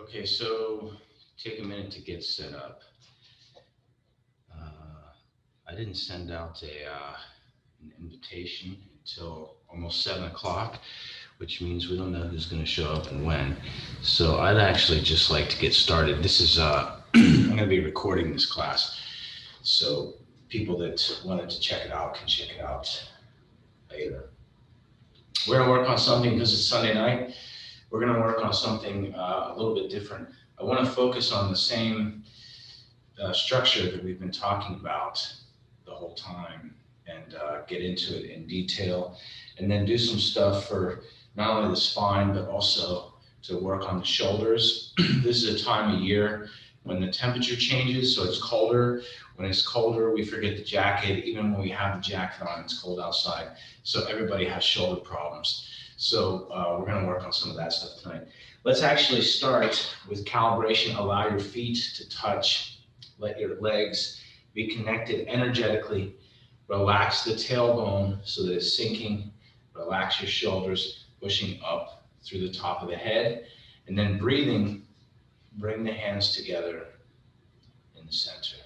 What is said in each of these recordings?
Okay, so take a minute to get set up. I didn't send out an invitation until almost 7 o'clock, which means we don't know who's going to show up and when. So I'd actually just like to get started. This is, I'm going to be recording this class. So people that wanted to check it out can check it out later. We're going to work on something because it's Sunday night. We're going to work on something a little bit different. I want to focus on the same structure that we've been talking about the whole time and get into it in detail, and then do some stuff for not only the spine, but also to work on the shoulders. This is a time of year when the temperature changes, so it's colder. When it's colder, we forget the jacket. Even when we have the jacket on, it's cold outside. So everybody has shoulder problems. So we're going to work on some of that stuff tonight. Let's actually start with calibration. Allow your feet to touch. Let your legs be connected energetically. Relax the tailbone so that it's sinking. Relax your shoulders, pushing up through the top of the head. And then breathing, bring the hands together in the center.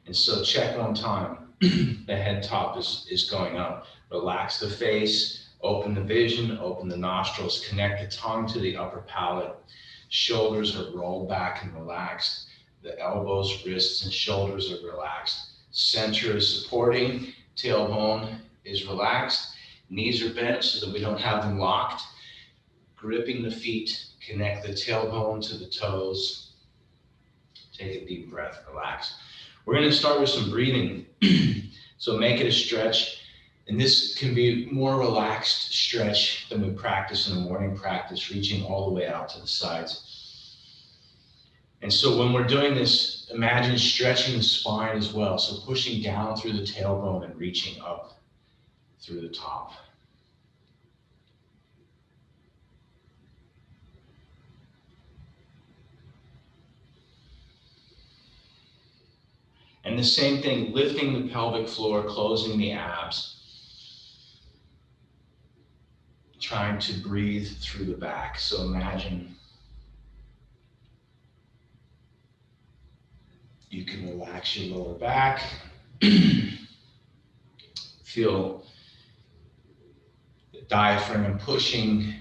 And so check one time. The head top is going up. Relax the face, open the vision, open the nostrils, connect the tongue to the upper palate. Shoulders are rolled back and relaxed. The elbows, wrists, and shoulders are relaxed. Center is supporting. Tailbone is relaxed. Knees are bent so that we don't have them locked. Gripping the feet, connect the tailbone to the toes. Take a deep breath, relax. We're going to start with some breathing. So make it a stretch. And this can be more relaxed stretch than we practice in the morning practice, reaching all the way out to the sides. And so when we're doing this, imagine stretching the spine as well. So pushing down through the tailbone and reaching up through the top. And the same thing, lifting the pelvic floor, closing the abs. Trying to breathe through the back. So imagine you can relax your lower back. Feel the diaphragm pushing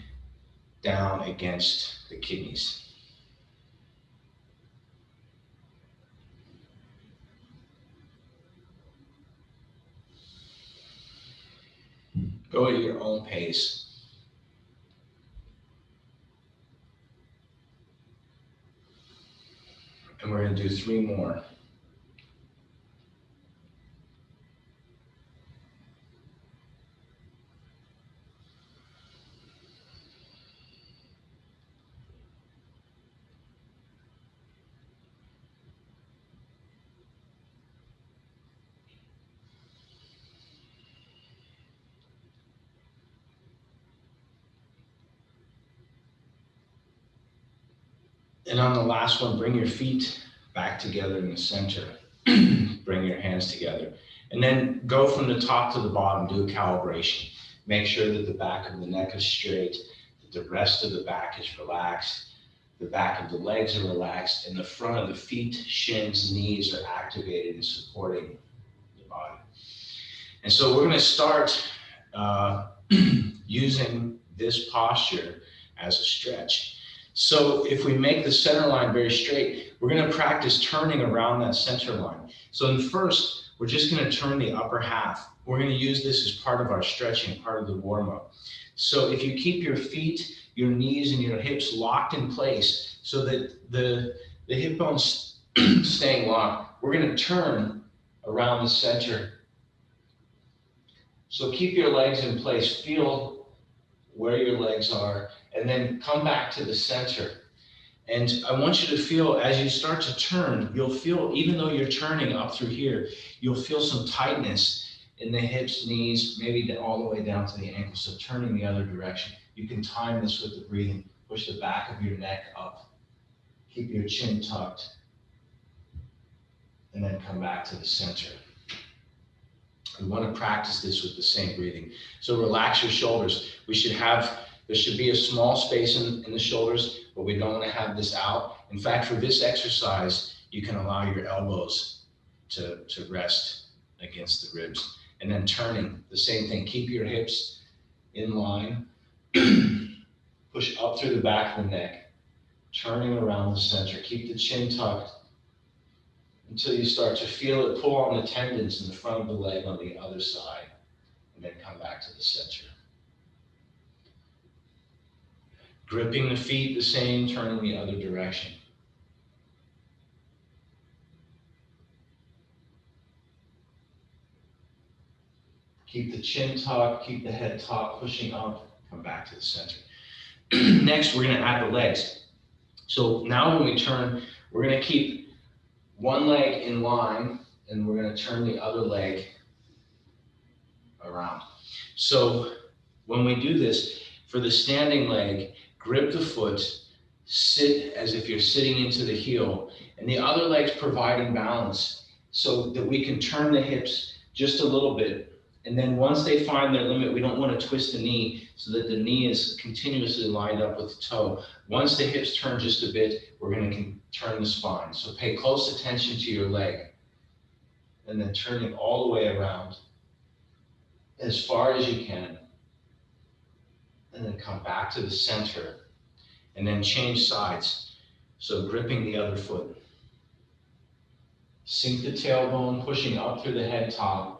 down against the kidneys. Go at your own pace. And we're going to do 3 more. And on the last one, bring your feet back together in the center. Bring your hands together. And then go from the top to the bottom, do a calibration. Make sure that the back of the neck is straight, that the rest of the back is relaxed, the back of the legs are relaxed, and the front of the feet, shins, knees are activated and supporting the body. And so we're going to start using this posture as a stretch. So if we make the center line very straight, we're going to practice turning around that center line. So in first, we're just going to turn the upper half. We're going to use this as part of our stretching, part of the warm-up. So if you keep your feet, your knees, and your hips locked in place so that the hip bone's staying locked, we're going to turn around the center. So keep your legs in place. Feel where your legs are, and then come back to the center. And I want you to feel, as you start to turn, you'll feel, even though you're turning up through here, you'll feel some tightness in the hips, knees, maybe all the way down to the ankles. So turning the other direction. You can time this with the breathing. Push the back of your neck up. Keep your chin tucked. And then come back to the center. We want to practice this with the same breathing. So relax your shoulders. We should have There should be a small space in the shoulders, but we don't want to have this out. In fact, for this exercise, you can allow your elbows to rest against the ribs. And then turning, the same thing. Keep your hips in line. Push up through the back of the neck, turning around the center. Keep the chin tucked until you start to feel it pull on the tendons in the front of the leg on the other side, and then come back to the center. Gripping the feet the same, turning the other direction. Keep the chin tucked, keep the head taut, pushing up, come back to the center. Next, we're gonna add the legs. So now when we turn, we're gonna keep one leg in line, and we're gonna turn the other leg around. So when we do this, for the standing leg, grip the foot, sit as if you're sitting into the heel, and the other leg's providing balance so that we can turn the hips just a little bit. And then once they find their limit, we don't want to twist the knee so that the knee is continuously lined up with the toe. Once the hips turn just a bit, we're going to turn the spine. So pay close attention to your leg. And then turning all the way around as far as you can. And then come back to the center. And then change sides. So gripping the other foot. Sink the tailbone, pushing up through the head top.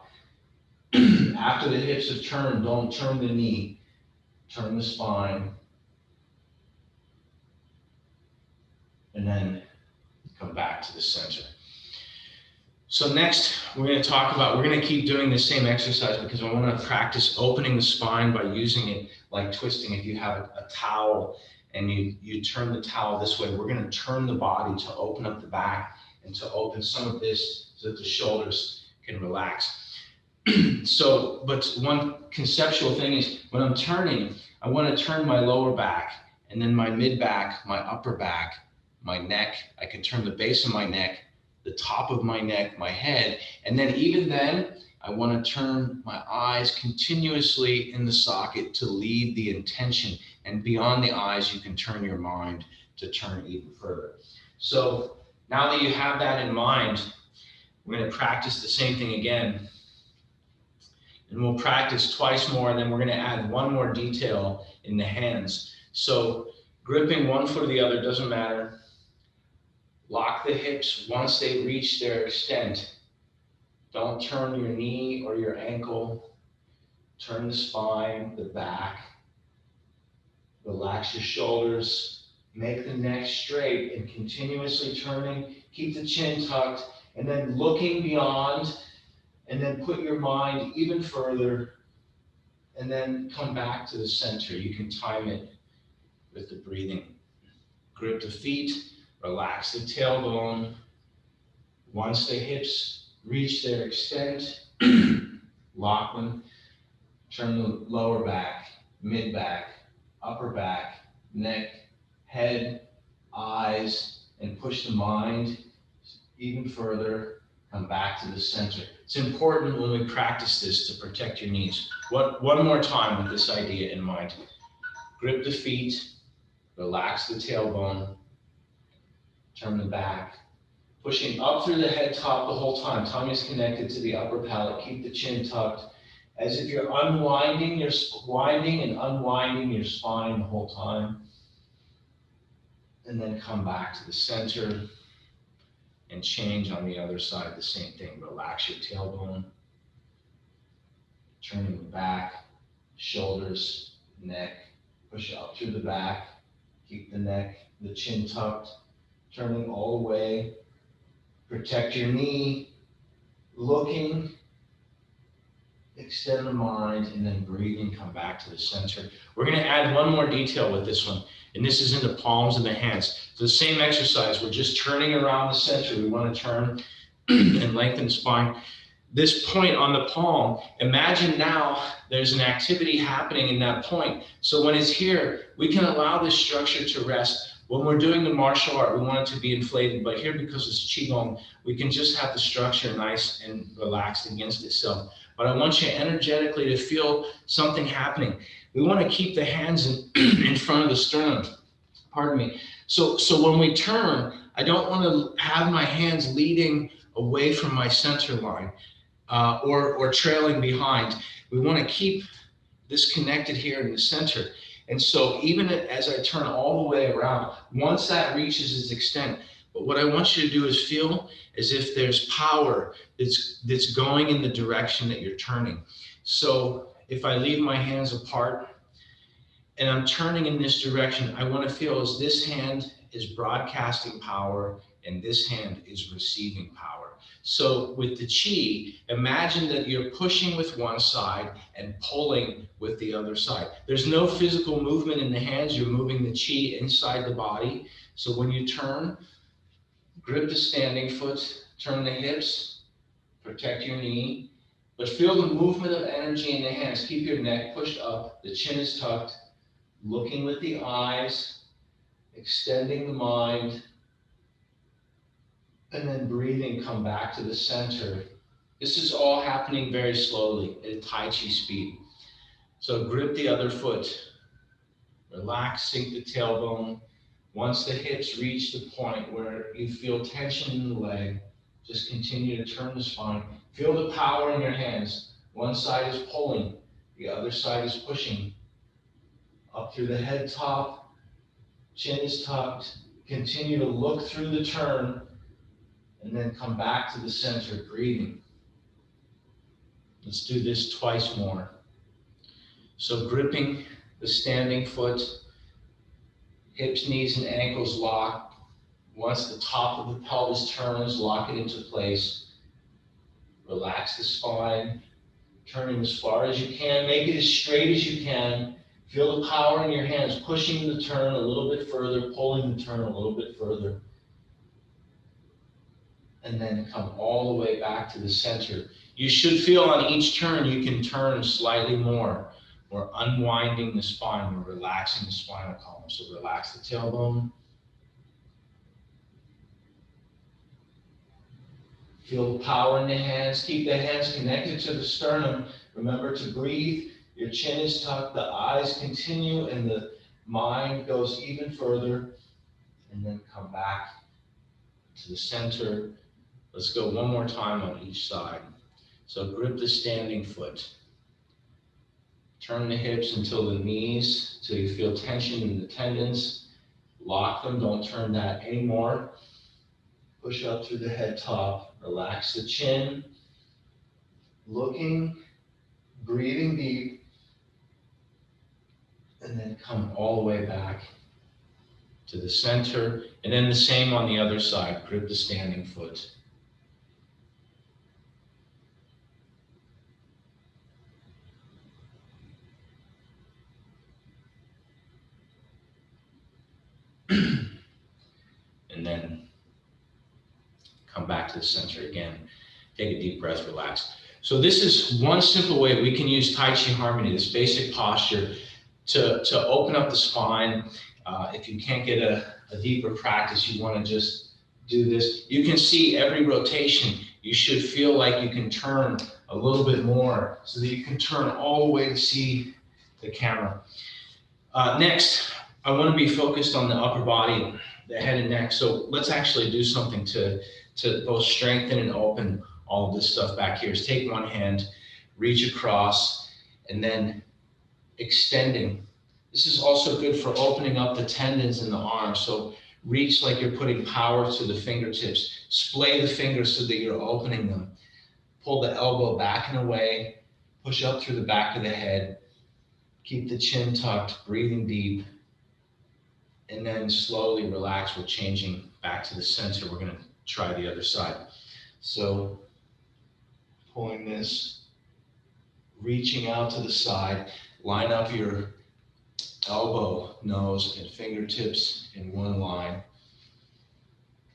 After the hips have turned, don't turn the knee, turn the spine, and then come back to the center. So next, we're going to keep doing the same exercise because I want to practice opening the spine by using it like twisting. If you have a towel and you turn the towel this way, we're going to turn the body to open up the back and to open some of this so that the shoulders can relax. So, but one conceptual thing is when I'm turning, I want to turn my lower back and then my mid back, my upper back, my neck. I can turn the base of my neck, the top of my neck, my head. And then even then, I want to turn my eyes continuously in the socket to lead the intention. And beyond the eyes, you can turn your mind to turn even further. So now that you have that in mind, we're going to practice the same thing again. And we'll practice twice more, and then we're going to add one more detail in the hands. So gripping one foot or the other, doesn't matter. Lock the hips once they reach their extent. Don't turn your knee or your ankle. Turn the spine, the back. Relax your shoulders. Make the neck straight and continuously turning. Keep the chin tucked, and then looking beyond. And then put your mind even further, and then come back to the center. You can time it with the breathing. Grip the feet, relax the tailbone. Once the hips reach their extent, lock them. Turn the lower back, mid back, upper back, neck, head, eyes, and push the mind even further. Come back to the center. It's important when we practice this to protect your knees. One more time with this idea in mind. Grip the feet, relax the tailbone, turn the back, pushing up through the head top the whole time. Tongue is connected to the upper palate. Keep the chin tucked, as if you're winding and unwinding your spine the whole time. And then come back to the center. And change on the other side, the same thing. Relax your tailbone, turning the back, shoulders, neck, push up through the back, keep the neck, the chin tucked, turning all the way, protect your knee, looking, extend the mind, and then breathing, come back to the center. We're going to add one more detail with this one. And this is in the palms of the hands. So the same exercise, we're just turning around the center. We want to turn and lengthen the spine. This point on the palm, imagine now there's an activity happening in that point. So when it's here, we can allow this structure to rest When we're doing the martial art, we want it to be inflated, but here, because it's Qigong, we can just have the structure nice and relaxed against itself. But I want you energetically to feel something happening. We want to keep the hands in front of the sternum. Pardon me. So when we turn, I don't want to have my hands leading away from my center line or trailing behind. We want to keep this connected here in the center. And so even as I turn all the way around, once that reaches its extent, but what I want you to do is feel as if there's power that's going in the direction that you're turning. So if I leave my hands apart and I'm turning in this direction, I want to feel as this hand is broadcasting power and this hand is receiving power. So with the chi, imagine that you're pushing with one side and pulling with the other side. There's no physical movement in the hands. You're moving the chi inside the body. So when you turn, grip the standing foot, turn the hips, protect your knee, but feel the movement of energy in the hands. Keep your neck pushed up, the chin is tucked, looking with the eyes, extending the mind, and then breathing, come back to the center. This is all happening very slowly at Tai Chi speed. So grip the other foot, relax, sink the tailbone. Once the hips reach the point where you feel tension in the leg, just continue to turn the spine. Feel the power in your hands. One side is pulling, the other side is pushing. Up through the head top, chin is tucked. Continue to look through the turn and then come back to the center, breathing. Let's do this twice more. So gripping the standing foot, hips, knees, and ankles locked. Once the top of the pelvis turns, lock it into place. Relax the spine, turning as far as you can. Make it as straight as you can. Feel the power in your hands, pushing the turn a little bit further, pulling the turn a little bit further. And then come all the way back to the center. You should feel on each turn you can turn slightly more. We're unwinding the spine, we're relaxing the spinal column. So relax the tailbone. Feel the power in the hands. Keep the hands connected to the sternum. Remember to breathe. Your chin is tucked, the eyes continue, and the mind goes even further. And then come back to the center. Let's go one more time on each side. So grip the standing foot. Turn the hips until the knees, till you feel tension in the tendons. Lock them, don't turn that anymore. Push up through the head top. Relax the chin. Looking, breathing deep. And then come all the way back to the center. And then the same on the other side. Grip the standing foot. And then come back to the center again. Take a deep breath, relax. So this is one simple way we can use Tai Chi Harmony, this basic posture, to open up the spine. If you can't get a deeper practice, you want to just do this. You can see every rotation. You should feel like you can turn a little bit more so that you can turn all the way to see the camera. Next, I want to be focused on the upper body, the head and neck. So let's actually do something to both strengthen and open all of this stuff back here. Is take one hand, reach across, and then extending. This is also good for opening up the tendons in the arm. So reach like you're putting power to the fingertips. Splay the fingers so that you're opening them. Pull the elbow back and away. Push up through the back of the head. Keep the chin tucked, breathing deep. And then slowly relax. We're changing back to the center. We're going to try the other side. So pulling this, reaching out to the side, line up your elbow, nose, and fingertips in one line.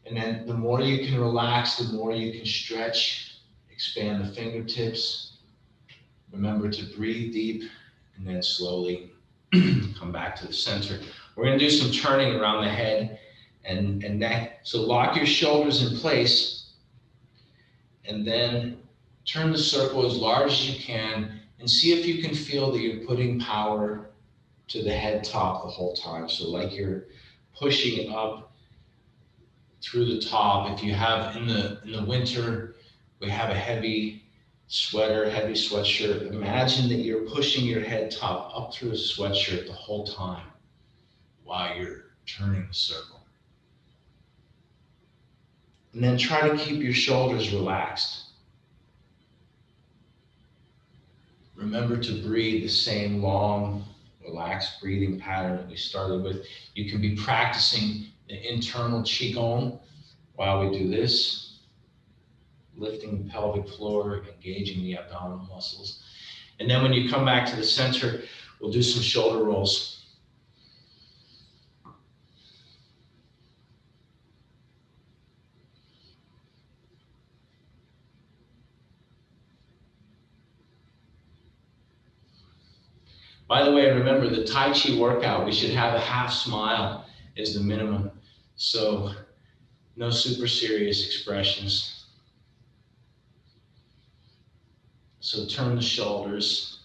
And then the more you can relax, the more you can stretch, expand the fingertips. Remember to breathe deep and then slowly come back to the center. We're going to do some turning around the head and neck. So lock your shoulders in place and then turn the circle as large as you can and see if you can feel that you're putting power to the head top the whole time. So like you're pushing up through the top. If you have in the winter, we have a heavy sweater, heavy sweatshirt. Imagine that you're pushing your head top up through a sweatshirt the whole time while you're turning the circle. And then try to keep your shoulders relaxed. Remember to breathe the same long, relaxed breathing pattern that we started with. You can be practicing the internal qigong while we do this, lifting the pelvic floor, engaging the abdominal muscles. And then when you come back to the center, we'll do some shoulder rolls. By the way, remember the Tai Chi workout, we should have a half smile as the minimum. So no super serious expressions. So turn the shoulders.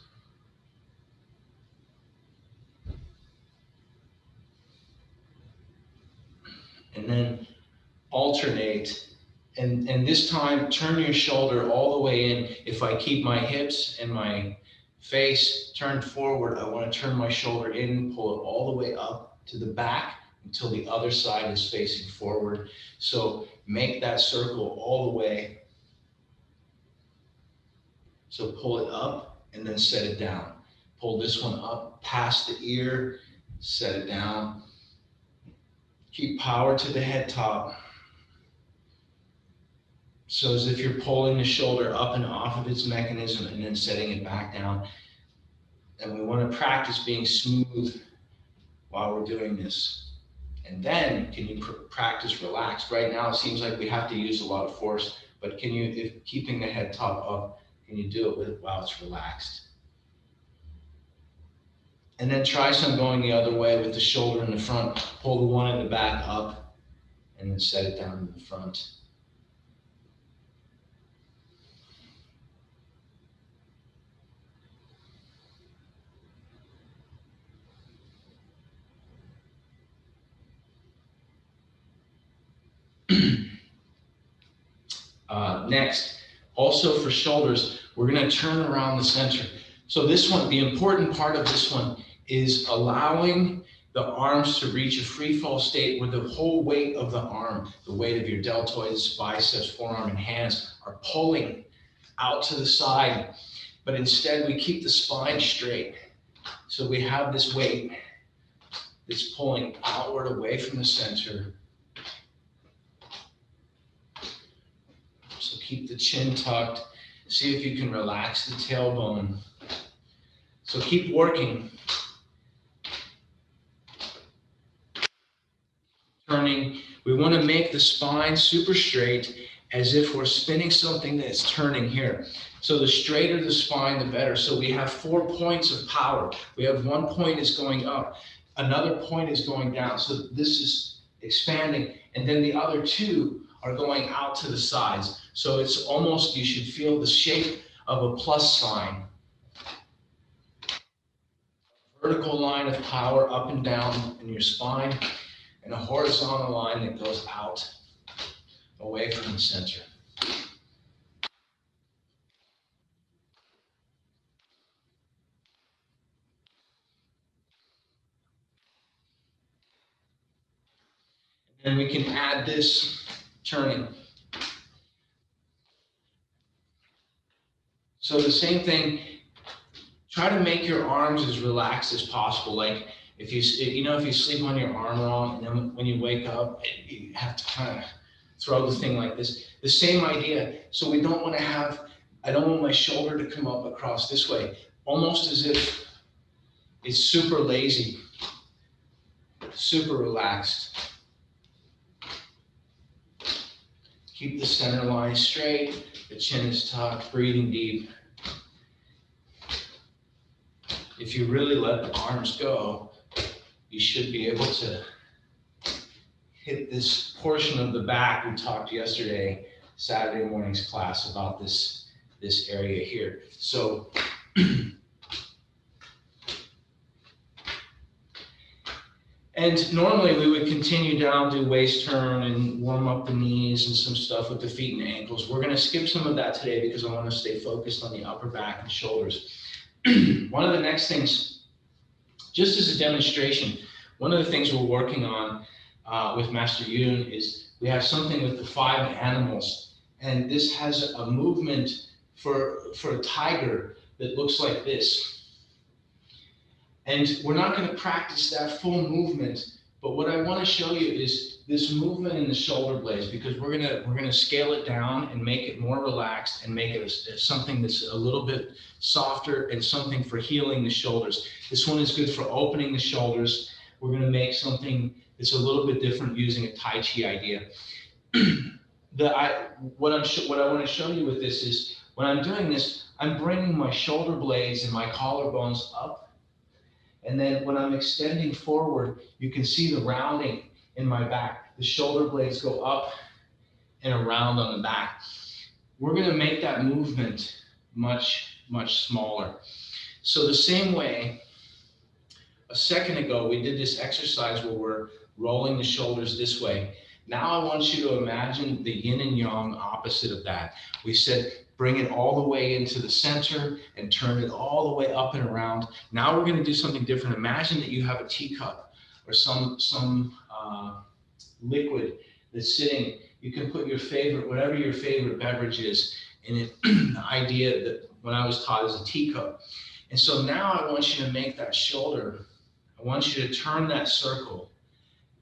And then alternate. And this time, turn your shoulder all the way in. If I keep my hips and my face turned forward, I want to turn my shoulder in, pull it all the way up to the back until the other side is facing forward. So make that circle all the way. So pull it up and then set it down. Pull this one up past the ear, set it down. Keep power to the head top. So as if you're pulling the shoulder up and off of its mechanism and then setting it back down. And we want to practice being smooth while we're doing this. And then can you practice relaxed? Right now it seems like we have to use a lot of force, but can you, if keeping the head top up, can you do it while it's relaxed? And then try some going the other way with the shoulder in the front. Pull the one in the back up and then set it down in the front. Next, also for shoulders, we're going to turn around the center. So this one, the important part of this one is allowing the arms to reach a free fall state where the whole weight of the arm, the weight of your deltoids, biceps, forearm, and hands are pulling out to the side. But instead, we keep the spine straight. So we have this weight that's pulling outward away from the center. So keep the chin tucked. See if you can relax the tailbone. So keep working. Turning. We want to make the spine super straight as if we're spinning something that's turning here. So the straighter the spine, the better. So we have 4 points of power. We have 1 point is going up. Another point is going down. So this is expanding. And then the other 2 are going out to the sides. So it's almost, you should feel the shape of a plus sign. Vertical line of power up and down in your spine, and a horizontal line that goes out away from the center. And we can add this turning. So the same thing, try to make your arms as relaxed as possible. Like if you sleep on your arm wrong, and then when you wake up, you have to kind of throw the thing like this. The same idea. So we don't want to have, I don't want my shoulder to come up across this way, almost as if it's super lazy, super relaxed. Keep the center line straight, the chin is tucked, breathing deep. If you really let the arms go, you should be able to hit this portion of the back. We talked yesterday, Saturday morning's class, about this area here. So and normally we would continue down, do waist turn and warm up the knees and some stuff with the feet and ankles. We're going to skip some of that today because I want to stay focused on the upper back and shoulders. One of the next things, just as a demonstration, one of the things we're working on with Master Yoon is we have something with the 5 animals, and this has a movement for a tiger that looks like this. And we're not going to practice that full movement, but what I want to show you is this movement in the shoulder blades, because we're gonna scale it down and make it more relaxed and make it something that's a little bit softer and something for healing the shoulders. This one is good for opening the shoulders. We're going to make something that's a little bit different using a Tai Chi idea. What I want to show you with this is when I'm doing this, I'm bringing my shoulder blades and my collarbones up. And then when I'm extending forward, you can see the rounding in my back. The shoulder blades go up and around on the back. We're going to make that movement much, much smaller. So the same way, a second ago, we did this exercise where we're rolling the shoulders this way. Now I want you to imagine the yin and yang opposite of that. We said, bring it all the way into the center and turn it all the way up and around. Now we're going to do something different. Imagine that you have a teacup or some liquid that's sitting. You can put your favorite, whatever your favorite beverage is, in it. The idea that when I was taught is a teacup. And so now I want you to make that shoulder, I want you to turn that circle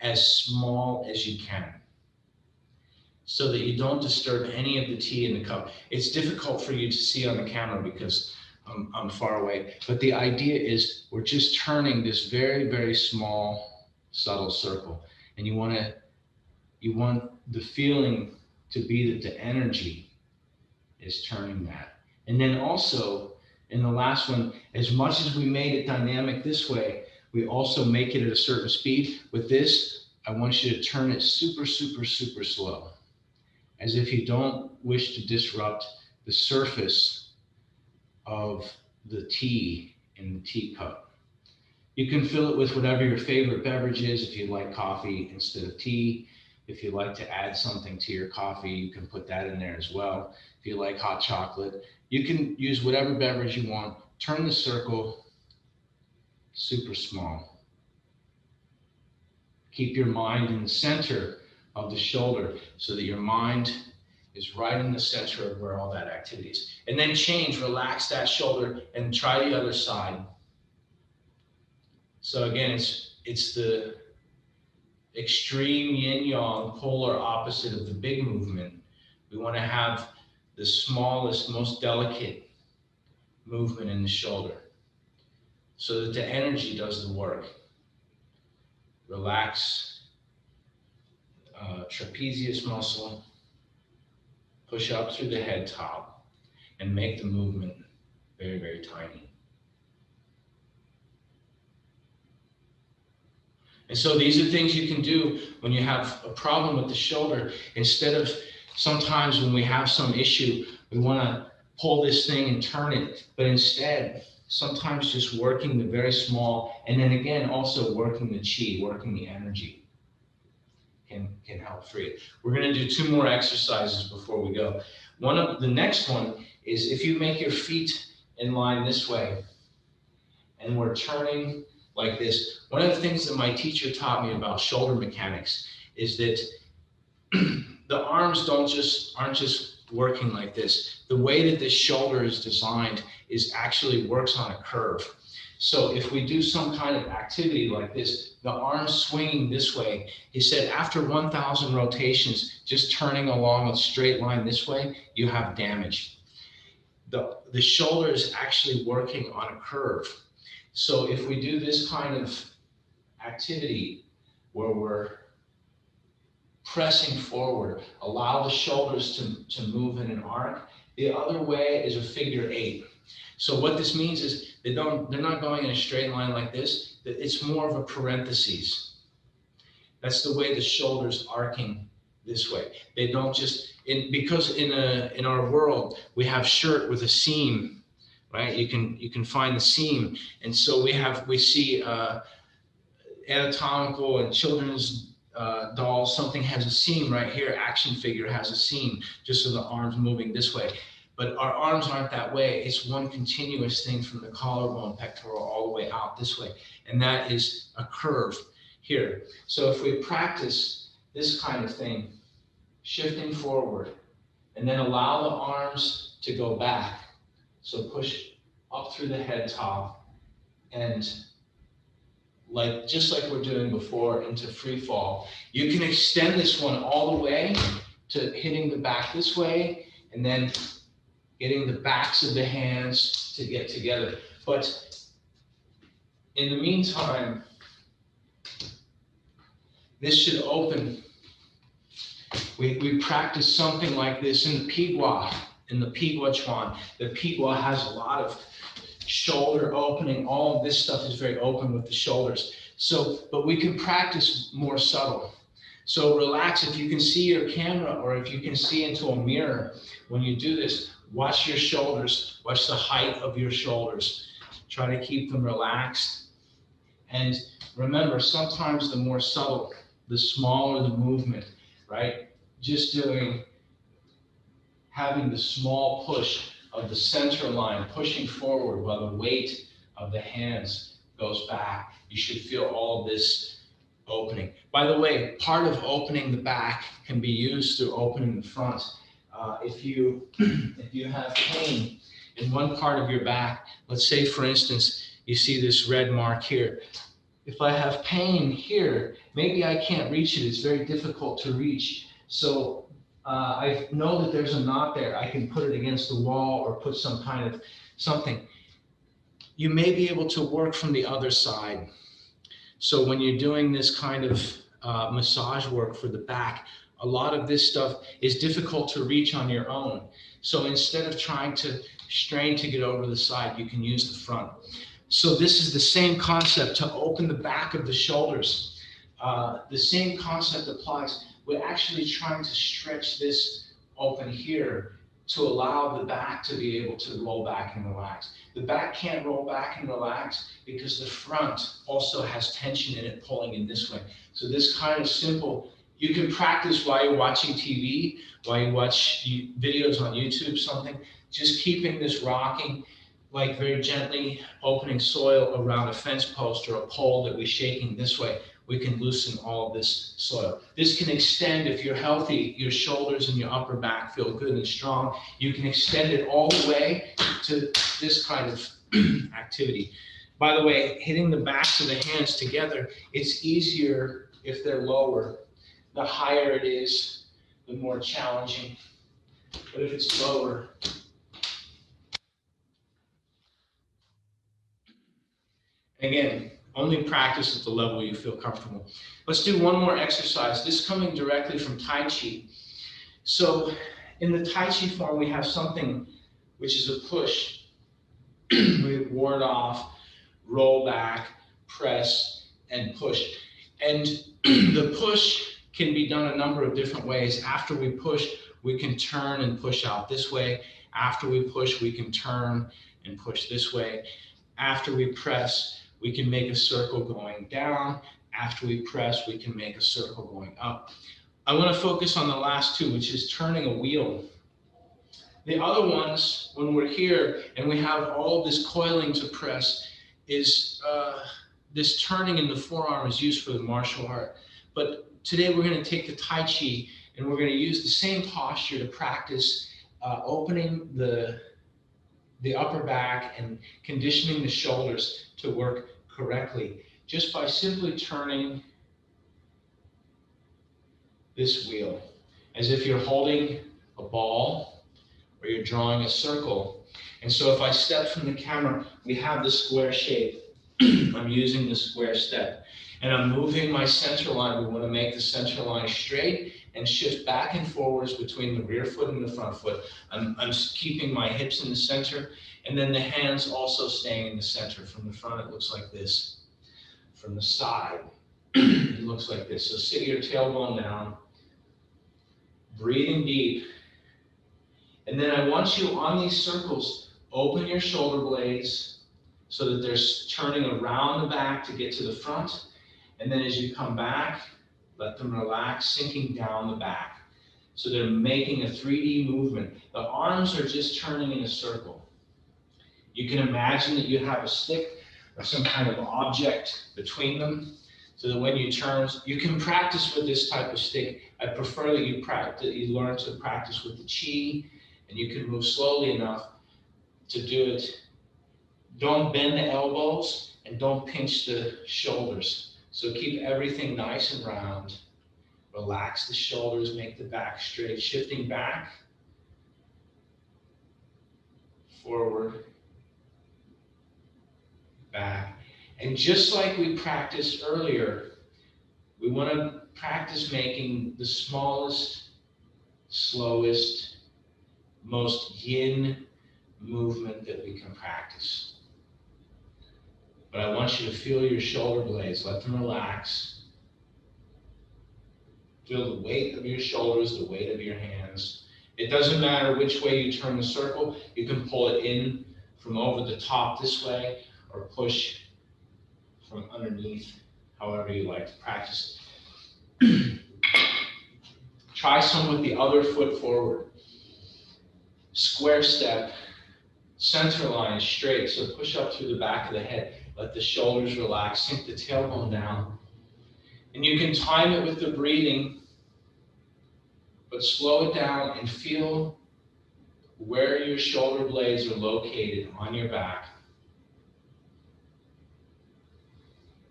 as small as you can, so that you don't disturb any of the tea in the cup. It's difficult for you to see on the camera because I'm far away, but the idea is we're just turning this very, very small, subtle circle. And you want the feeling to be that the energy is turning that. And then also, in the last one, as much as we made it dynamic this way, we also make it at a certain speed. With this, I want you to turn it super, super, super slow, as if you don't wish to disrupt the surface of the tea in the teacup. You can fill it with whatever your favorite beverage is. If you like coffee instead of tea, if you like to add something to your coffee, you can put that in there as well. If you like hot chocolate, you can use whatever beverage you want. Turn the circle super small. Keep your mind in the center of the shoulder so that your mind is right in the center of where all that activity is. And then change, relax that shoulder and try the other side. So again, it's the extreme yin-yang, polar opposite of the big movement. We want to have the smallest, most delicate movement in the shoulder so that the energy does the work. Relax trapezius muscle, push up through the head top, and make the movement very, very tiny. And so these are things you can do when you have a problem with the shoulder. Instead of sometimes when we have some issue, we want to pull this thing and turn it, but instead, sometimes just working the very small, and then again, also working the chi, working the energy can help free it. We're going to do 2 more exercises before we go. The next one is if you make your feet in line this way, and we're turning like this. One of the things that my teacher taught me about shoulder mechanics is that the arms aren't just working like this. The way that this shoulder is designed is actually works on a curve. So if we do some kind of activity like this, the arms swinging this way, he said after 1,000 rotations, just turning along a straight line this way, you have damage. The shoulder is actually working on a curve. So if we do this kind of activity where we're pressing forward, allow the shoulders to move in an arc. The other way is a figure 8. So what this means is they're not going in a straight line like this. It's more of a parentheses. That's the way the shoulders arcing this way. They don't just, because in our world, we have shirt with a seam, right? You can find the seam. And so we see anatomical and children's dolls, something has a seam right here. Action figure has a seam, just so the arm's moving this way. But our arms aren't that way. It's one continuous thing from the collarbone, pectoral, all the way out this way. And that is a curve here. So if we practice this kind of thing, shifting forward, and then allow the arms to go back. So push up through the head top, and just like we're doing before, into free fall. You can extend this one all the way to hitting the back this way, and then getting the backs of the hands to get together. But in the meantime, this should open. We practice something like this in the Pigua, Chuan. The Pigua has a lot of shoulder opening. All of this stuff is very open with the shoulders. So, but we can practice more subtle. So relax. If you can see your camera, or if you can see into a mirror when you do this, watch your shoulders. Watch the height of your shoulders. Try to keep them relaxed. And remember, sometimes the more subtle, the smaller the movement, right? Just having the small push of the center line, pushing forward while the weight of the hands goes back. You should feel all of this opening. By the way, part of opening the back can be used through opening the front. If you have pain in one part of your back, let's say for instance, you see this red mark here. If I have pain here, maybe I can't reach it. It's very difficult to reach. So I know that there's a knot there. I can put it against the wall or put some kind of something. You may be able to work from the other side. So when you're doing this kind of massage work for the back, a lot of this stuff is difficult to reach on your own. So instead of trying to strain to get over the side, you can use the front. So this is the same concept to open the back of the shoulders. The same concept applies. We're actually trying to stretch this open here to allow the back to be able to roll back and relax. The back can't roll back and relax because the front also has tension in it pulling in this way. So this kind of simple, you can practice while you're watching TV, while you watch videos on YouTube, something, just keeping this rocking, like very gently opening soil around a fence post or a pole that we're shaking this way. We can loosen all of this soil. This can extend, if you're healthy, your shoulders and your upper back feel good and strong. You can extend it all the way to this kind of activity. By the way, hitting the backs of the hands together, it's easier if they're lower. The higher it is, the more challenging. But if it's lower, again, only practice at the level you feel comfortable. Let's do one more exercise. This coming directly from Tai Chi. So in the Tai Chi form, we have something which is a push. We ward off, roll back, press, and push. And the push can be done a number of different ways. After we push, we can turn and push out this way. After we push, we can turn and push this way. After we press, we can make a circle going down. After we press, we can make a circle going up. I want to focus on the last two, which is turning a wheel. The other ones, when we're here and we have all of this coiling to press, is this turning in the forearm is used for the martial art. But today we're going to take the Tai Chi and we're going to use the same posture to practice opening the upper back and conditioning the shoulders to work correctly, just by simply turning this wheel as if you're holding a ball or you're drawing a circle. And so if I step from the camera, we have the square shape. I'm using the square step and I'm moving my center line. We want to make the center line straight and shift back and forwards between the rear foot and the front foot. I'm keeping my hips in the center, and then the hands also staying in the center. From the front, it looks like this. From the side, it looks like this. So sit your tailbone down, breathing deep. And then I want you on these circles, open your shoulder blades so that they're turning around the back to get to the front. And then as you come back, let them relax, sinking down the back. So they're making a 3D movement. The arms are just turning in a circle. You can imagine that you have a stick or some kind of object between them, so that when you turn, you can practice with this type of stick. I prefer that you learn to practice with the chi, and you can move slowly enough to do it. Don't bend the elbows and don't pinch the shoulders. So keep everything nice and round. Relax the shoulders, make the back straight, shifting back, forward, back. And just like we practiced earlier, we want to practice making the smallest, slowest, most yin movement that we can practice. But I want you to feel your shoulder blades, let them relax. Feel the weight of your shoulders, the weight of your hands. It doesn't matter which way you turn the circle. You can pull it in from over the top this way, or push from underneath, however you like to practice. Try some with the other foot forward. Square step, center line straight, so push up through the back of the head. Let the shoulders relax, sink the tailbone down. And you can time it with the breathing, but slow it down and feel where your shoulder blades are located on your back.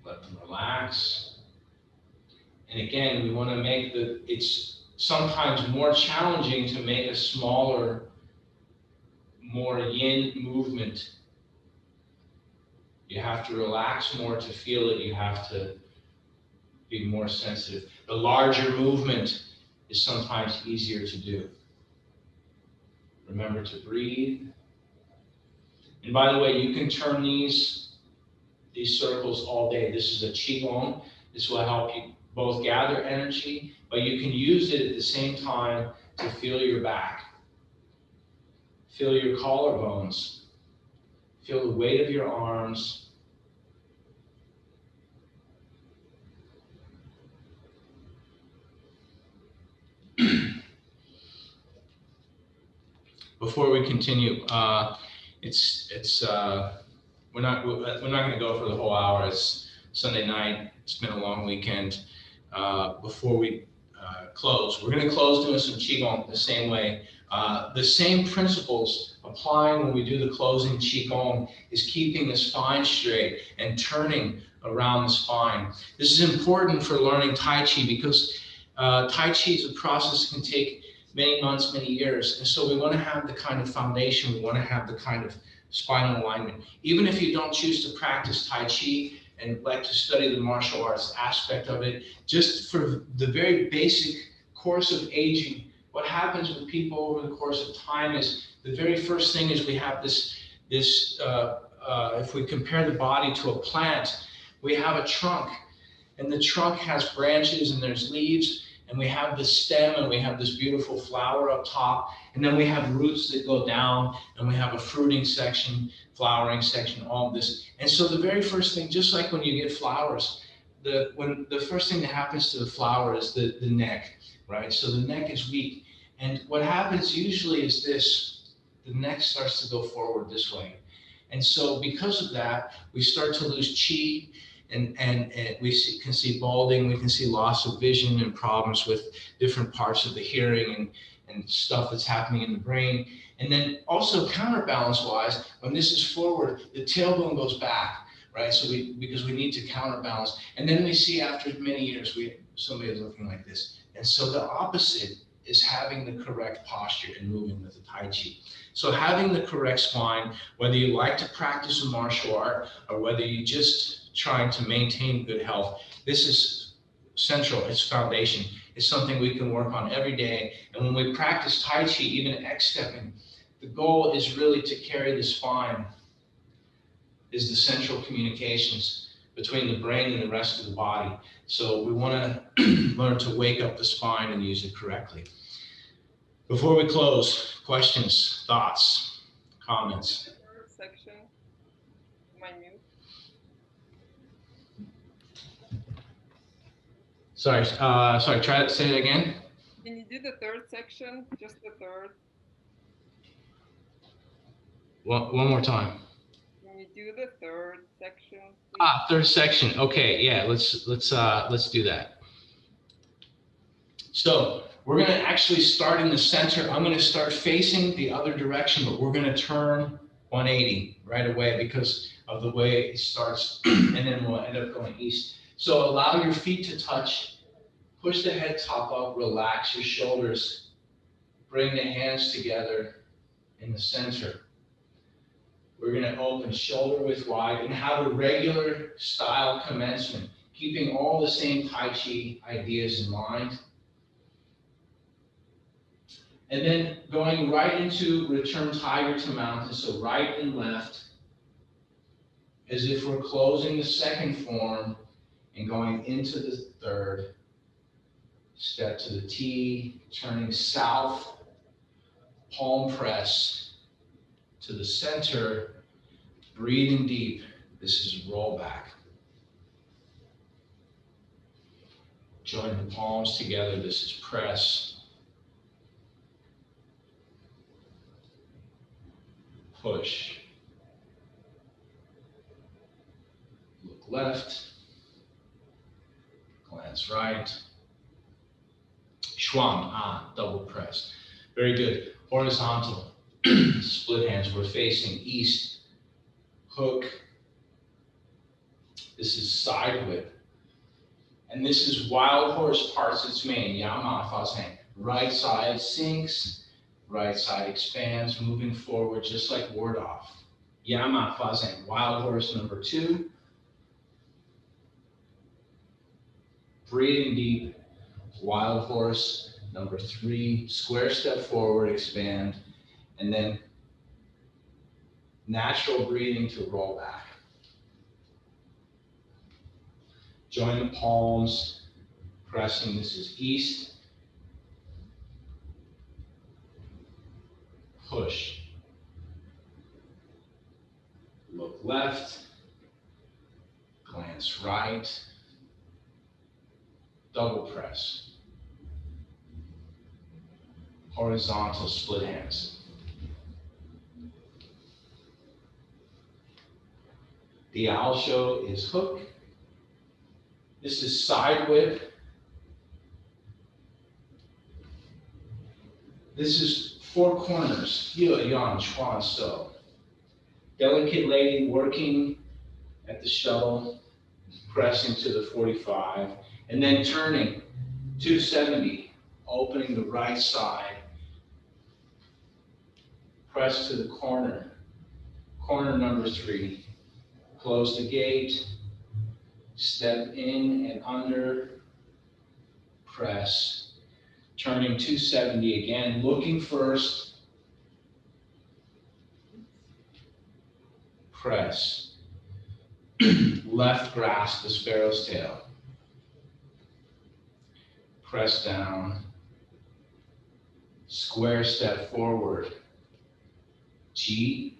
Let them relax. And again, we want to make it's sometimes more challenging to make a smaller, more yin movement. You have to relax more to feel it. You have to be more sensitive. The larger movement is sometimes easier to do. Remember to breathe. And by the way, you can turn these circles all day. This is a qigong. This will help you both gather energy, but you can use it at the same time to feel your back. Feel your collarbones. Feel the weight of your arms. Before we continue, we're not going to go for the whole hour. It's Sunday night. It's been a long weekend. Before we close, we're going to close doing some qigong the same way. The same principles applying when we do the closing qigong is keeping the spine straight and turning around the spine. This is important for learning Tai Chi because Tai Chi is a process that can take many months, many years. And so we want to have the kind of foundation, we want to have the kind of spinal alignment. Even if you don't choose to practice Tai Chi and like to study the martial arts aspect of it, just for the very basic course of aging, what happens with people over the course of time is the very first thing is we have this if we compare the body to a plant, we have a trunk, and the trunk has branches and there's leaves, and we have the stem and we have this beautiful flower up top, and then we have roots that go down, and we have a fruiting section, flowering section, all of this. And so the very first thing, just like when you get flowers, the first thing that happens to the flower is the neck, right? So the neck is weak. And what happens usually is this, the neck starts to go forward this way. And so because of that, we start to lose chi, and we can see balding, we can see loss of vision and problems with different parts of the hearing and stuff that's happening in the brain. And then also counterbalance wise, when this is forward, the tailbone goes back, right? So because we need to counterbalance. And then we see after many years, somebody is looking like this. And so the opposite is having the correct posture and moving with the Tai Chi. So having the correct spine, whether you like to practice a martial art or whether you just trying to maintain good health, this is central, it's foundation. is something we can work on every day. And when we practice Tai Chi, even X-stepping, the goal is really to carry the spine, is the central communications between the brain and the rest of the body. So we want to learn to wake up the spine and use it correctly. Before we close, questions, thoughts, comments? Section, minute. Sorry, try to say it again. Can you do the third section, just the third? One more time. Can you do the third section, please? Ah, third section. Okay, yeah, let's do that. So we're gonna actually start in the center. I'm gonna start facing the other direction, but we're gonna turn 180 right away because of the way it starts, and then we'll end up going east. So allow your feet to touch, push the head top up, relax your shoulders, bring the hands together in the center. We're gonna open shoulder width wide and have a regular style commencement, keeping all the same Tai Chi ideas in mind. And then going right into return tiger to mountain, so right and left, as if we're closing the second form and going into the third. Step to the T, turning south, palm press to the center, breathing deep. This is roll back. Join the palms together. This is press. Push. Look left. Glance right. Schwang, double press. Very good. Horizontal. Split hands. We're facing east. Hook. This is side whip. And this is wild horse parts its mane. Yama Fasen. Right side sinks. Right side expands, moving forward just like ward off. Yama Fasen, wild horse number 2. Breathing deep, wild horse number 3. Square step forward, expand, and then natural breathing to roll back. Join the palms, pressing. This is east. Push. Look left. Glance right. Double press. Horizontal split hands. The owl show is hook. This is side whip. This is 4 corners, Ye, Yang, Chuan, So. Delicate lady working at the shuttle, pressing to the 45, and then turning 270, opening the right side, press to the corner, corner number 3, close the gate, step in and under, press, turning 270 again, looking first, press, left grasp the sparrow's tail, press down, square step forward, Chi,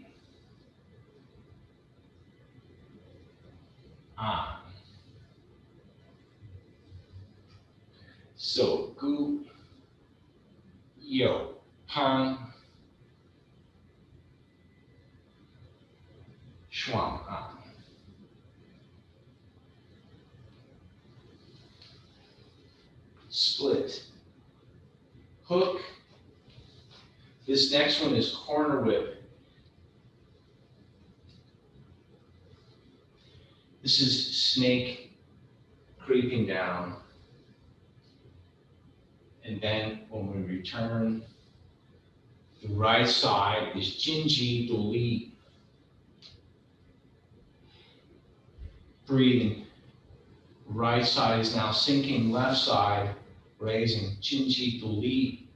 An, So, Gu, Yo, Pan, Shuang, An. Split, hook. This next one is corner whip. This is snake creeping down. And then when we return, the right side is Jinji Duli. Breathing. Right side is now sinking, left side raising, Chin Chi Tu Li,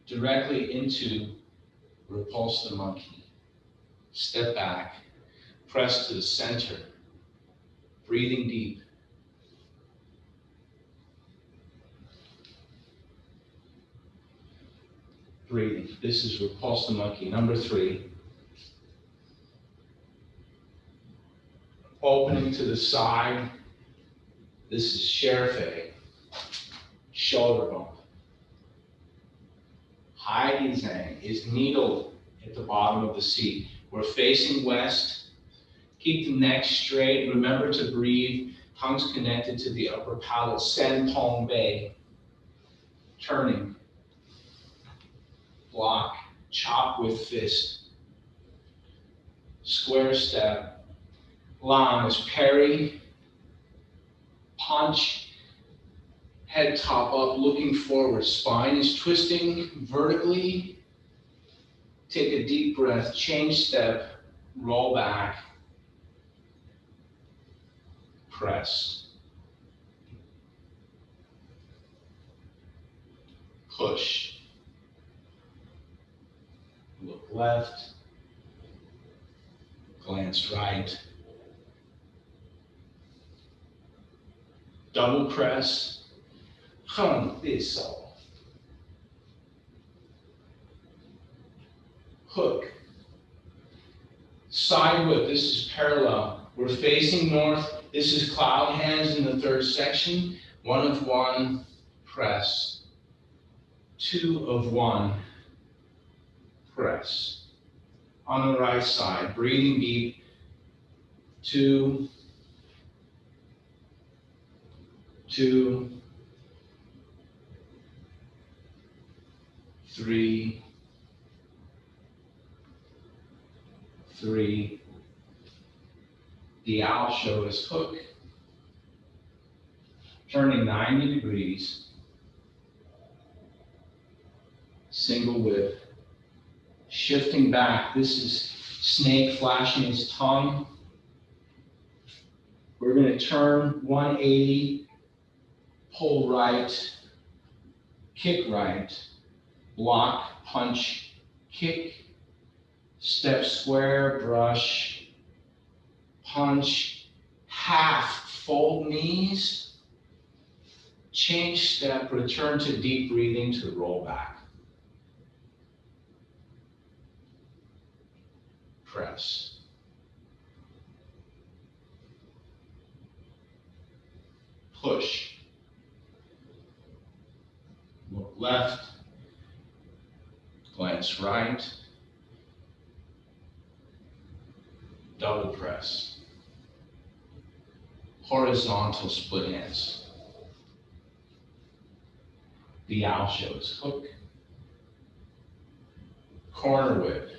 directly into repulse the monkey. Step back, press to the center, breathing deep. Breathing. This is repulse the monkey. Number 3. Opening to the side. This is Sherfei. Shoulder bump. Heidi Zhang is needle at the bottom of the seat. We're facing west. Keep the neck straight. Remember to breathe. Tongues connected to the upper palate. Sen Tong Bei. Turning. Block. Chop with fist. Square step. Lan is parry. Punch. Head top up, looking forward. Spine is twisting vertically. Take a deep breath. Change step. Roll back. Press. Push. Look left. Glance right. Double press. Hook. Side whip. This is parallel. We're facing north. This is cloud hands in the 3rd section. 1 of 1. Press. 2 of 1. Press. On the right side, breathing deep. 2. 2. 3. 3. The owl show is hook. Turning 90 degrees. Single whip. Shifting back. This is snake flashing its tongue. We're going to turn 180. Pull right. Kick right. Block, punch, kick, step square, brush, punch, half, fold knees, change step, return to deep breathing to roll back. Press. Push. Look left. Glance right. Double press. Horizontal split hands. The owl shows hook. Corner whip.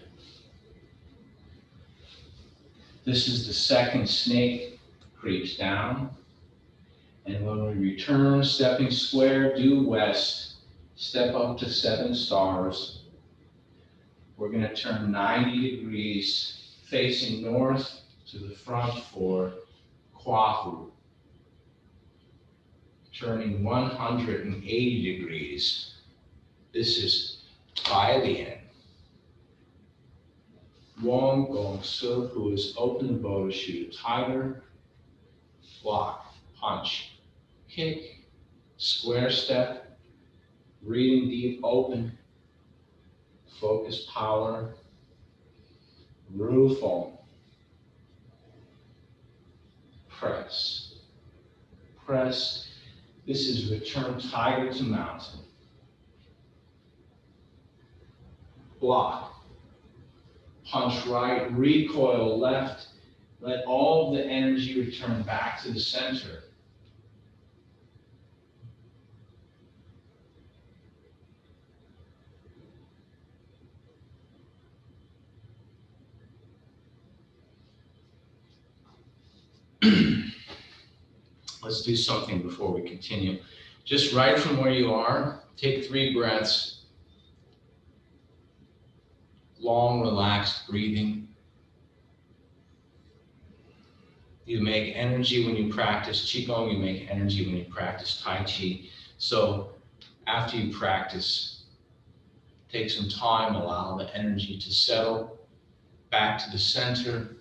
This is the 2nd snake, creeps down. And when we return, stepping square, due west, step up to 7 stars. We're going to turn 90 degrees, facing north to the front for Kwahu. Turning 180 degrees. This is Bai Lian. Wong Gong Su, who is open the bow to shoot a tiger. Block, punch, kick, square step, breathing deep, open. Focus power, roof on, press, press. This is return tiger to mountain. Block, punch right, recoil left. Let all the energy return back to the center. Let's do something before we continue. Just right from where you are, take 3 breaths. Long, relaxed breathing. You make energy when you practice Qigong, you make energy when you practice Tai Chi. So after you practice, take some time, allow the energy to settle back to the center.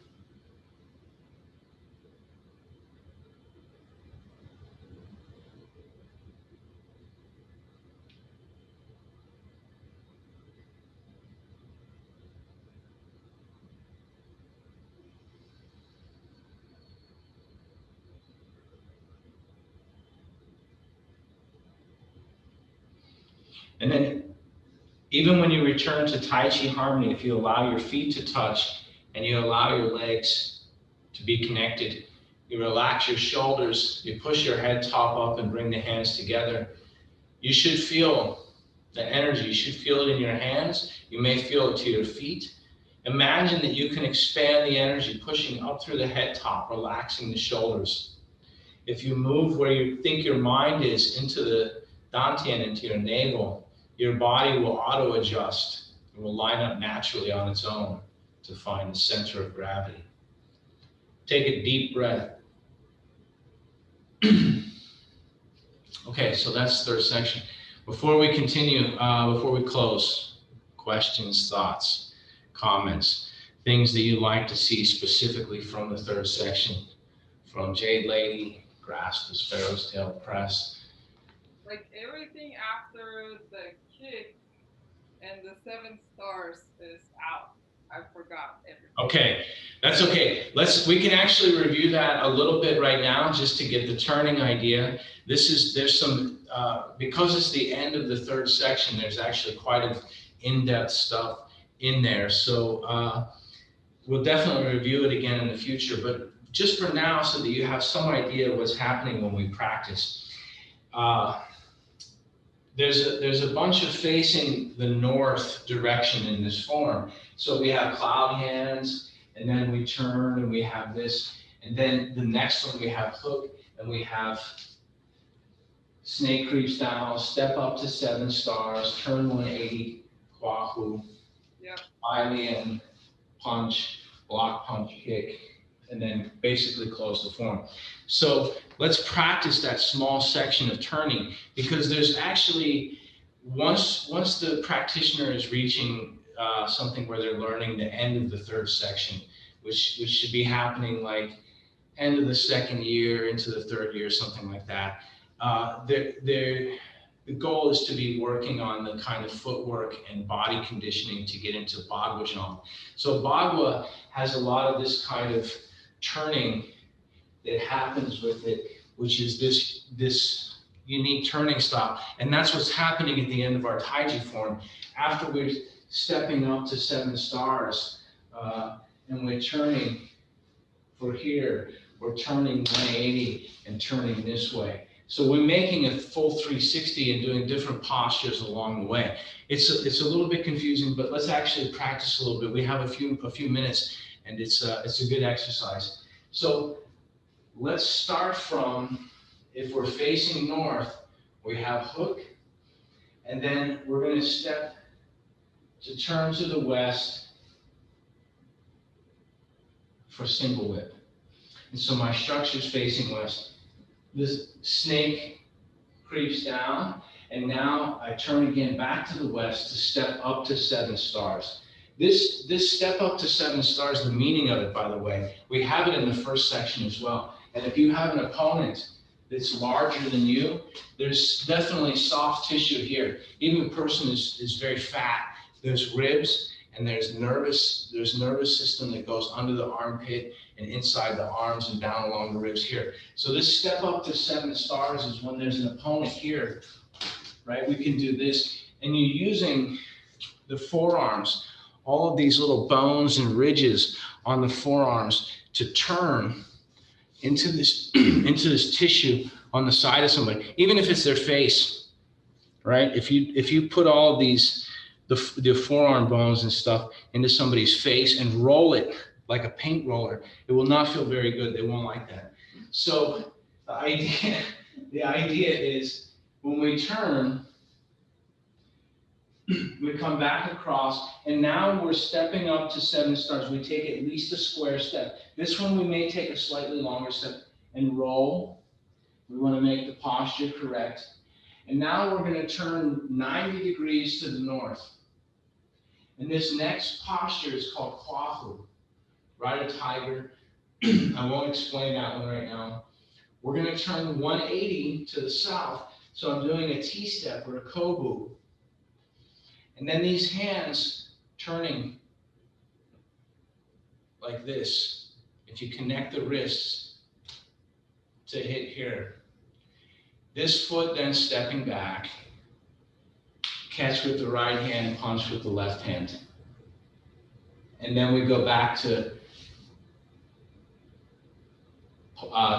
And then even when you return to Tai Chi Harmony, if you allow your feet to touch and you allow your legs to be connected, you relax your shoulders, you push your head top up and bring the hands together. You should feel the energy, you should feel it in your hands, you may feel it to your feet. Imagine that you can expand the energy, pushing up through the head top, relaxing the shoulders. If you move where you think your mind is into the dantian, into your navel, your body will auto-adjust. It will line up naturally on its own to find the center of gravity. Take a deep breath. Okay, so that's the third section. Before we continue, before we close, questions, thoughts, comments, things that you'd like to see specifically from the third section, from Jade Lady, grasp as Pharaoh's tail press. Like everything after the kick and the 7 stars is out. I forgot everything. Okay, that's okay. We can actually review that a little bit right now just to get the turning idea. There's some, because it's the end of the third section, there's actually quite an in-depth stuff in there. So we'll definitely review it again in the future, but just for now, so that you have some idea of what's happening when we practice. There's a bunch of facing the north direction in this form. So we have cloud hands, and then we turn, and we have this, and then the next one we have hook, and we have snake creeps down, step up to 7 stars, turn 180, kwahu, Yep. Alien, punch, block, punch, kick, and then basically close the form. So let's practice that small section of turning, because there's actually, once the practitioner is reaching something where they're learning the end of the third section, which should be happening like end of the second year into the third year, something like that. The goal is to be working on the kind of footwork and body conditioning to get into Bagua Zhang. So Bagua has a lot of this kind of turning that happens with it, which is this unique turning style. And that's what's happening at the end of our Taiji form. After we're stepping up to 7 stars and we're turning for here, we're turning 180 and turning this way. So we're making a full 360 and doing different postures along the way. It's a little bit confusing, but let's actually practice a little bit. We have a few minutes, and it's a good exercise. So let's start from, if we're facing north, we have hook, and then we're going to step to turn to the west for single whip. And so my structure is facing west. This snake creeps down, and now I turn again back to the west to step up to 7 stars. This step up to 7 stars, the meaning of it, by the way, we have it in the first section as well. And if you have an opponent that's larger than you, there's definitely soft tissue here. Even the person is very fat. There's ribs, and there's nervous system that goes under the armpit and inside the arms and down along the ribs here. So this step up to 7 stars is when there's an opponent here, right? We can do this, and you're using the forearms, all of these little bones and ridges on the forearms to turn into this tissue on the side of somebody, even if it's their face, right? If you put all of these, the forearm bones and stuff into somebody's face and roll it like a paint roller, it will not feel very good. They won't like that. So the idea is when we turn, we come back across, and now we're stepping up to 7 stars. We take at least a square step. This one we may take a slightly longer step and roll. We want to make the posture correct. And now we're going to turn 90 degrees to the north. And this next posture is called Kwahu, ride a tiger. I won't explain that one right now. We're going to turn 180 to the south. So I'm doing a T-step or a Kobu. And then these hands turning like this. If you connect the wrists to hit here. This foot then stepping back. Catch with the right hand, punch with the left hand. And then we go back to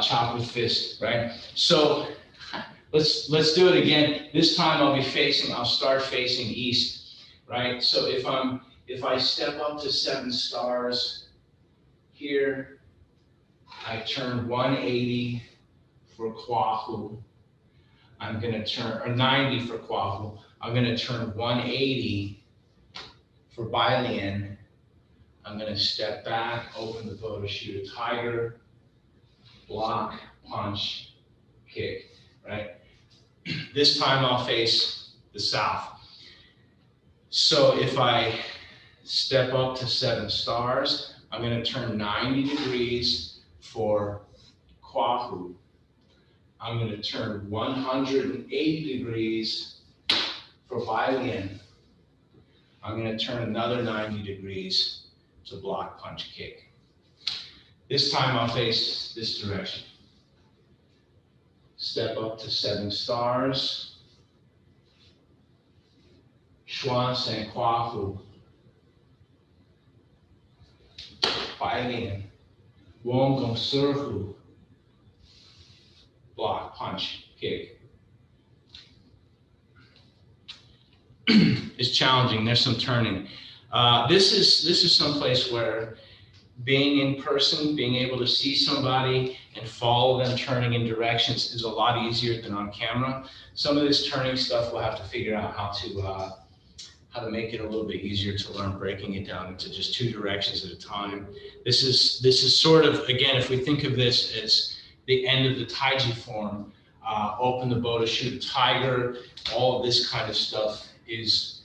chop with fist, right? So let's do it again. This time I'll start facing east, right? So if I step up to 7 stars here, I turn 180 for Kwahu. I'm gonna turn, or 90 for Kwahu. I'm gonna turn 180 for Bailian. I'm gonna step back, open the bow to shoot a tiger, block, punch, kick, right? This time I'll face the south. So if I step up to 7 stars, I'm gonna turn 90 degrees for Kwahu. I'm gonna turn 180 degrees for Bailian. I'm gonna turn another 90 degrees to block, punch, kick. This time I'll face this direction. Step up to 7 stars. Xuan San Kwahu. Bailian. Wong Gong Surhu. Block, punch, kick. It's challenging. There's some turning. This is some place where being in person, being able to see somebody and follow them turning in directions is a lot easier than on camera. Some of this turning stuff we'll have to figure out how to make it a little bit easier to learn, breaking it down into just 2 directions at a time. This is sort of, again, if we think of this as the end of the Taiji form, open the bow to shoot a tiger, all of this kind of stuff is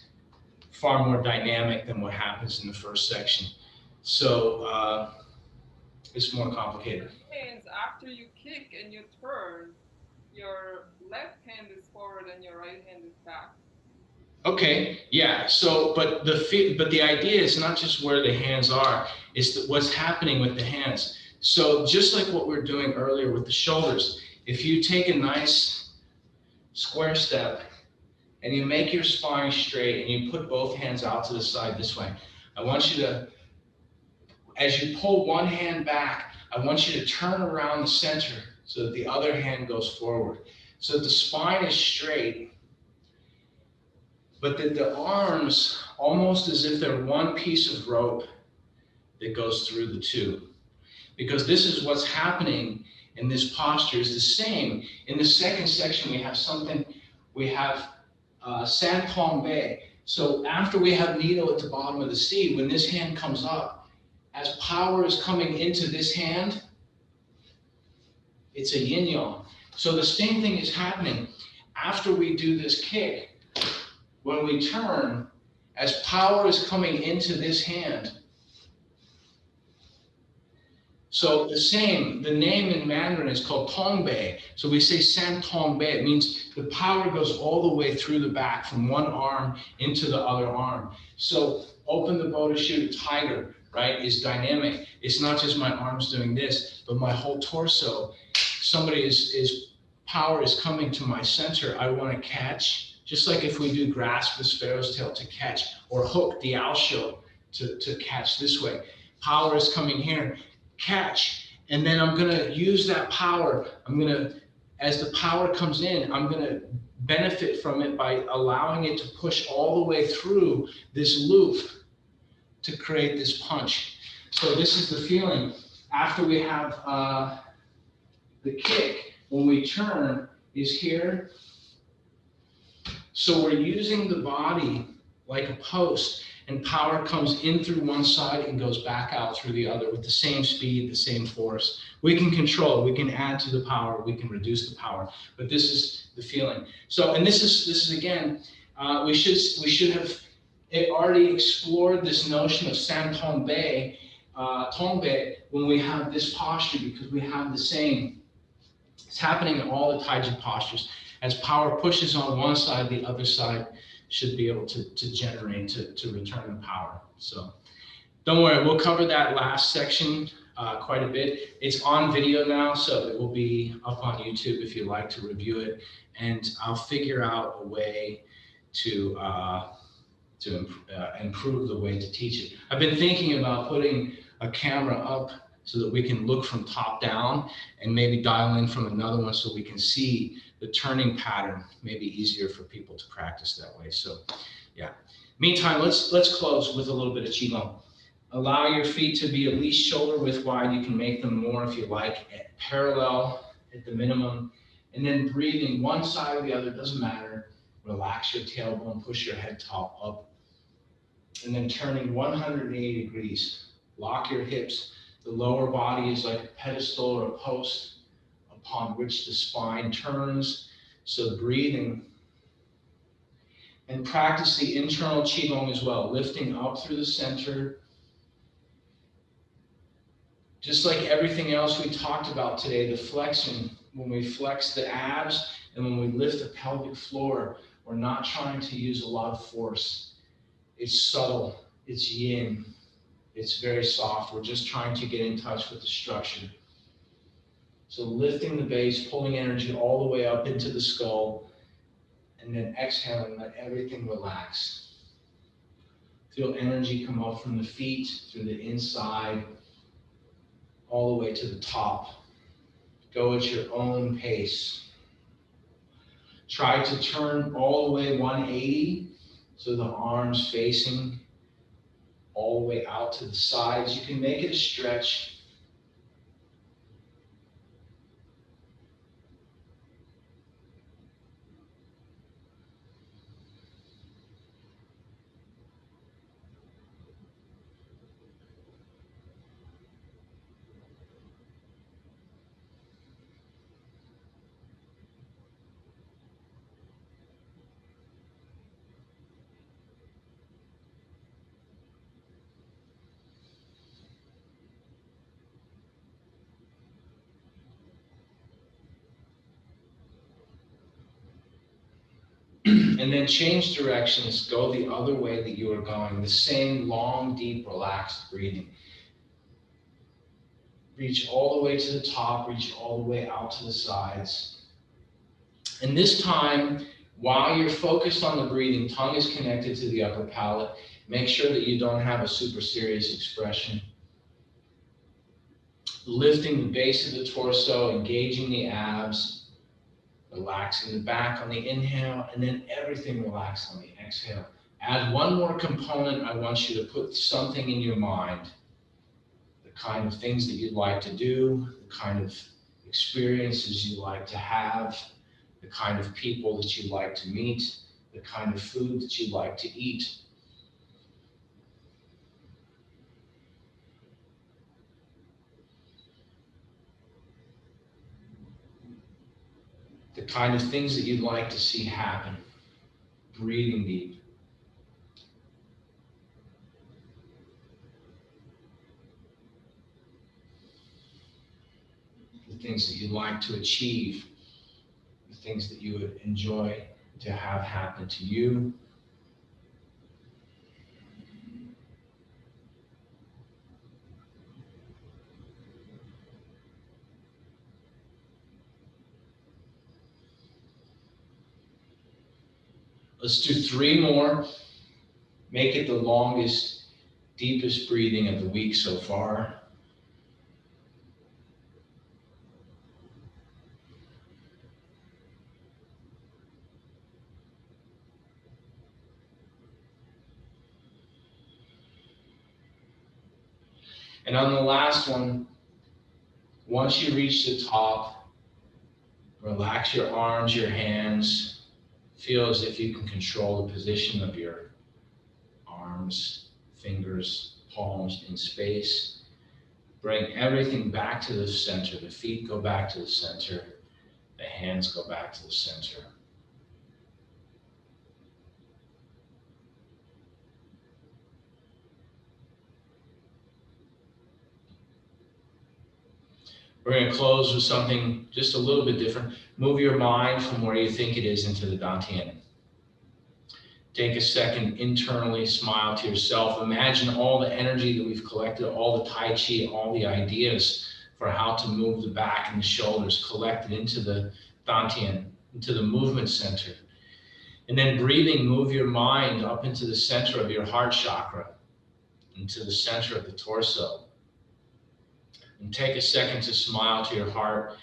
far more dynamic than what happens in the first section. So it's more complicated. Hands, after you kick and you turn, your left hand is forward and your right hand is back. Okay, yeah. So, but the idea is not just where the hands are; it's what's happening with the hands. So, just like what we were doing earlier with the shoulders, if you take a nice square step and you make your spine straight and you put both hands out to the side this way, I want you to, as you pull one hand back, I want you to turn around the center so that the other hand goes forward. So that the spine is straight, but that the arms, almost as if they're one piece of rope that goes through the 2. Because this is what's happening in this posture is the same. In the second section, we have San Tong Bei. So after we have Nido at the bottom of the sea, when this hand comes up, as power is coming into this hand, it's a yin yang. So the same thing is happening after we do this kick. When we turn, as power is coming into this hand. So the name in Mandarin is called Tong Bei. So we say San Tong Bei. It means the power goes all the way through the back from one arm into the other arm. So open the bow to shoot a tiger, right, is dynamic. It's not just my arms doing this, but my whole torso. Somebody power is coming to my center. I want to catch. Just like if we do grasp the sparrow's tail to catch, or hook the owl show to catch this way. Power is coming here, catch. And then I'm gonna use that power. As the power comes in, I'm gonna benefit from it by allowing it to push all the way through this loop to create this punch. So this is the feeling. After we have the kick, when we turn, is here. So we're using the body like a post, And power comes in through one side and goes back out through the other with the same speed, the same force. We can control it. We can add to the power. We can reduce the power. But this is the feeling. So, and this is again, we should have already explored this notion of San Tombe, when we have this posture, because we have the same. It's happening in all the Taiji postures. As power pushes on one side, the other side should be able to generate, to return the power. So don't worry, we'll cover that last section quite a bit. It's on video now, so it will be up on YouTube if you'd like to review it. And I'll figure out a way to improve the way to teach it. I've been thinking about putting a camera up so that we can look from top down and maybe dial in from another one so we can see the turning pattern, maybe easier for people to practice that way. So yeah. Meantime, let's close with a little bit of Qigong. Allow your feet to be at least shoulder width wide. You can make them more if you like, parallel at the minimum. And then breathing one side or the other, doesn't matter. Relax your tailbone, push your head top up. And then turning 180 degrees. Lock your hips. The lower body is like a pedestal or a post upon which the spine turns. So breathing. And practice the internal Qigong as well, lifting up through the center. Just like everything else we talked about today, the flexing, when we flex the abs and when we lift the pelvic floor, we're not trying to use a lot of force. It's subtle, it's yin, it's very soft. We're just trying to get in touch with the structure. So lifting the base, pulling energy all the way up into the skull, and then exhaling, let everything relax. Feel energy come up from the feet, through the inside, all the way to the top. Go at your own pace. Try to turn all the way 180, so the arms facing all the way out to the sides. You can make it a stretch. And then change directions, go the other way that you are going. The same long, deep, relaxed breathing. Reach all the way to the top, reach all the way out to the sides. And this time, while you're focused on the breathing, tongue is connected to the upper palate. Make sure that you don't have a super serious expression. Lifting the base of the torso, engaging the abs. Relaxing the back on the inhale, and then everything relax on the exhale. Add one more component. I want you to put something in your mind. The kind of things that you'd like to do, the kind of experiences you like to have, the kind of people that you'd like to meet, the kind of food that you'd like to eat. The kind of things that you'd like to see happen. Breathing deep. The things that you'd like to achieve. The things that you would enjoy to have happen to you. Let's do 3 more. Make it the longest, deepest breathing of the week so far. And on the last one, once you reach the top, relax your arms, your hands. Feel as if you can control the position of your arms. arms, fingers, palms in space. Bring everything back to the center. The feet go back to the center. The hands go back to the center. We're going to close with something just a little bit different. Move your mind from where you think it is into the dantian. Take a second, internally smile to yourself. Imagine all the energy that we've collected, all the Tai Chi, all the ideas for how to move the back and the shoulders collected into the dantian, into the movement center. And then breathing, move your mind up into the center of your heart chakra, into the center of the torso. And take a second to smile to your heart.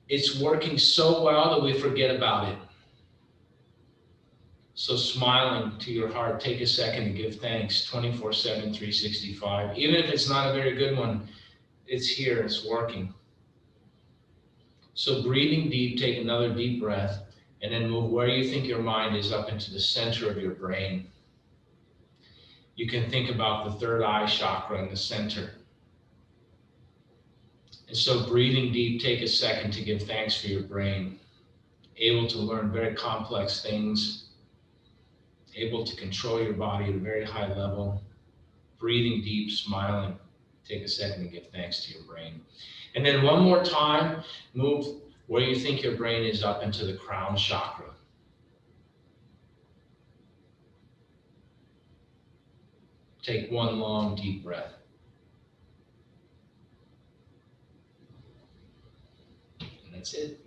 It's working so well that we forget about it. So smiling to your heart, take a second to give thanks 24/7, 365. Even if it's not a very good one, it's here, it's working. So breathing deep, take another deep breath, and then move where you think your mind is up into the center of your brain. You can think about the third eye chakra in the center. And so breathing deep, take a second to give thanks for your brain, able to learn very complex things, able to control your body at a very high level. Breathing deep, smiling, take a second to give thanks to your brain. And then one more time, move where you think your brain is up into the crown chakra. Take one long, deep breath. And that's it.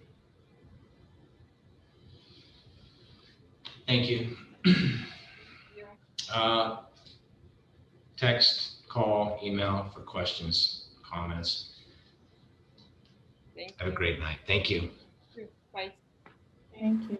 Thank you. Text, call, email for questions, comments. Thank Have a you. great night. Thank you. Bye. Thank you.